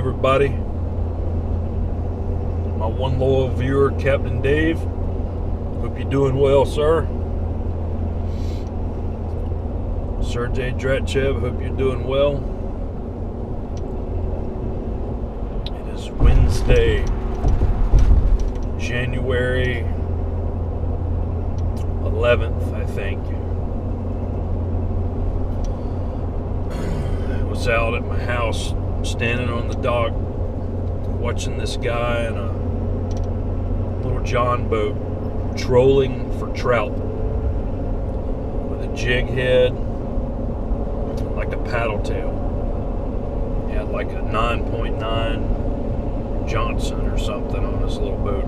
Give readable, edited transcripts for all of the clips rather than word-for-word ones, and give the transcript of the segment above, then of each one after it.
everybody? My one loyal viewer, Captain Dave. Hope you're doing well, sir. Sergey Dratchev, hope you're doing well. It is Wednesday, January 11th, I think. I was out at my house, standing on the dock, watching this guy in a little John boat trolling for trout with a jig head, like a paddle tail. He had like a 9.9 Johnson or something on his little boat.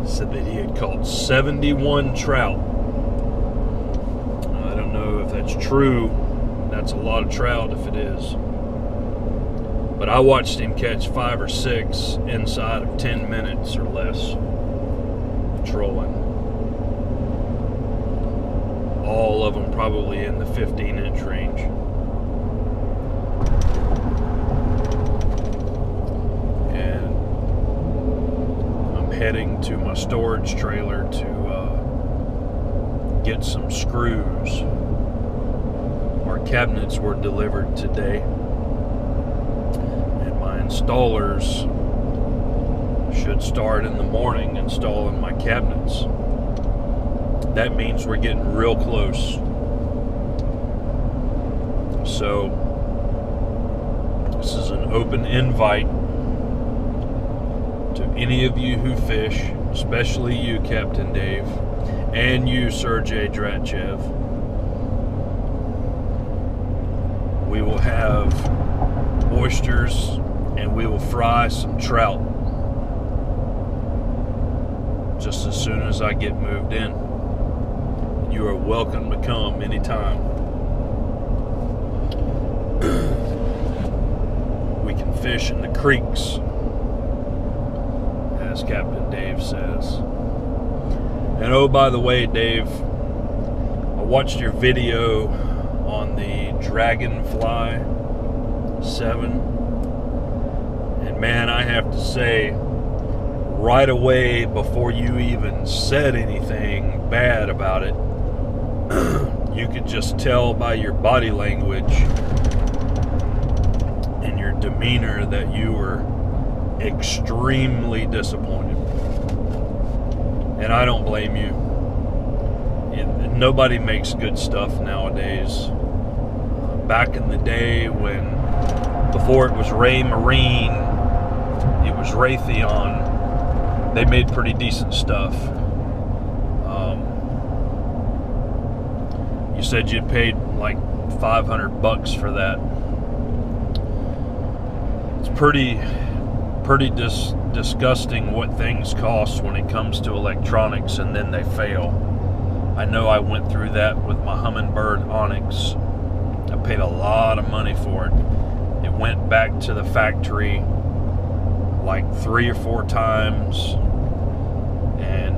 Said that he had caught 71 trout. I don't know if that's true. That's a lot of trout if it is. But I watched him catch 5 or 6 inside of 10 minutes or less trolling. All of them probably in the 15-inch range. And I'm heading to my storage trailer to get some screws. Our cabinets were delivered today. Installers should start in the morning installing my cabinets. That means we're getting real close. So this is an open invite to any of you who fish, especially you, Captain Dave, and you, Sergey Dratchev. We will have oysters and we will fry some trout just as soon as I get moved in. You are welcome to come anytime. We can fish in the creeks, as Captain Dave says. And oh, by the way, Dave, I watched your video on the Dragonfly 7. Man, I have to say, right away, before you even said anything bad about it, you could just tell by your body language and your demeanor that you were extremely disappointed. And I don't blame you. Nobody makes good stuff nowadays. Back in the day before it was Ray Marine, it was Raytheon, they made pretty decent stuff. You said you paid like $500 for that. It's pretty disgusting what things cost when it comes to electronics, and then they fail. I know I went through that with my Humminbird Onyx. I paid a lot of money for it. It went back to the factory like 3 or 4 times, and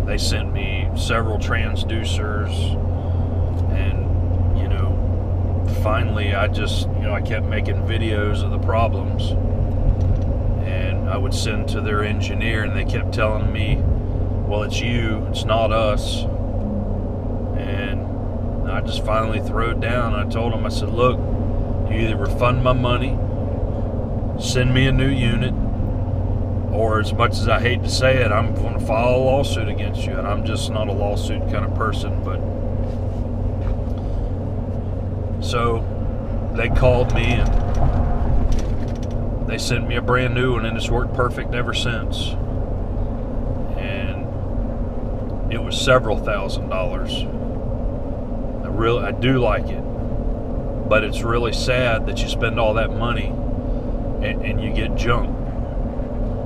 they sent me several transducers, and finally I kept making videos of the problems, and I would send to their engineer, and they kept telling me, well, it's you, it's not us. And I just finally threw it down. I told them, I said, look, you either refund my money, send me a new unit, or, as much as I hate to say it, I'm going to file a lawsuit against you. And I'm just not a lawsuit kind of person. But so they called me and they sent me a brand new one, and it's worked perfect ever since. And it was several $1,000s. I do like it, but it's really sad that you spend all that money and you get junk.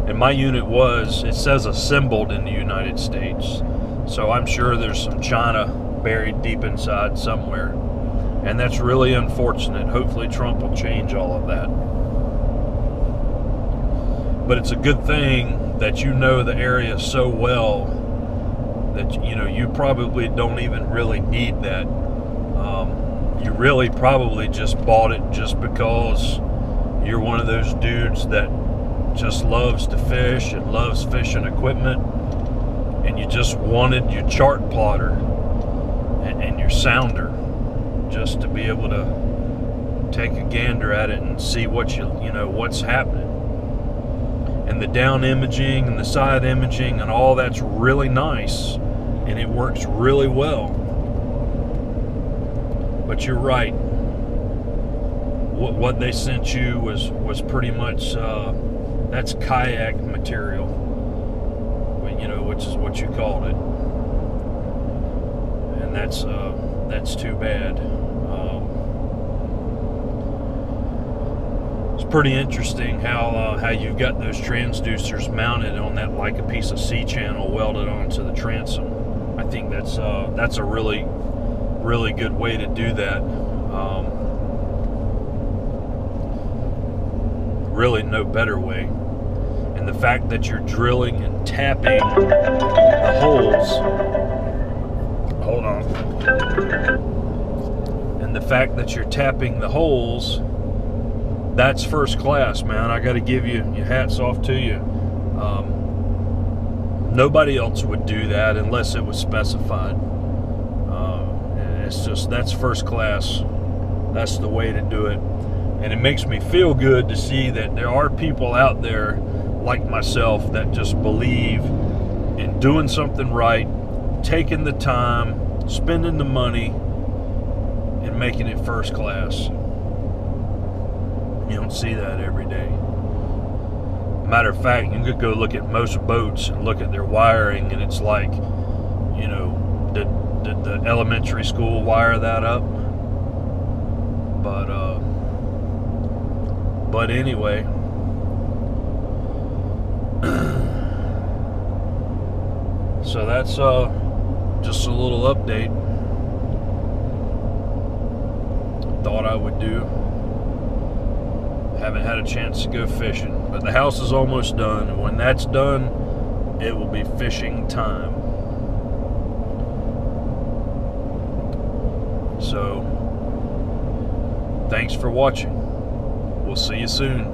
And my unit it says assembled in the United States. So I'm sure there's some China buried deep inside somewhere. And that's really unfortunate. Hopefully Trump will change all of that. But it's a good thing that you know the area so well that you probably don't even really need that you really probably just bought it just because you're one of those dudes that just loves to fish and loves fishing equipment, and you just wanted your chart plotter and your sounder just to be able to take a gander at it and see what what's happening. And the down imaging and the side imaging and all that's really nice, and it works really well. But you're right. What they sent you was pretty much that's kayak material, which is what you called it, and that's too bad. It's pretty interesting how you've got those transducers mounted on that like a piece of C-channel welded onto the transom. I think that's a really, really good way to do that. Really no better way. And the fact that you're drilling and tapping the holes, hold on, and the fact that you're tapping the holes, that's first class, man. I got to give you hats off to you. Nobody else would do that unless it was specified. It's just, that's first class. That's the way to do it. And it makes me feel good to see that there are people out there like myself that just believe in doing something right, taking the time, spending the money, and making it first class. You don't see that every day. Matter of fact, you could go look at most boats and look at their wiring, and it's like, did the elementary school wire that up? But anyway, so that's just a little update. Thought I would do. Haven't had a chance to go fishing, but the house is almost done, and when that's done, it will be fishing time. So, thanks for watching. We'll see you soon.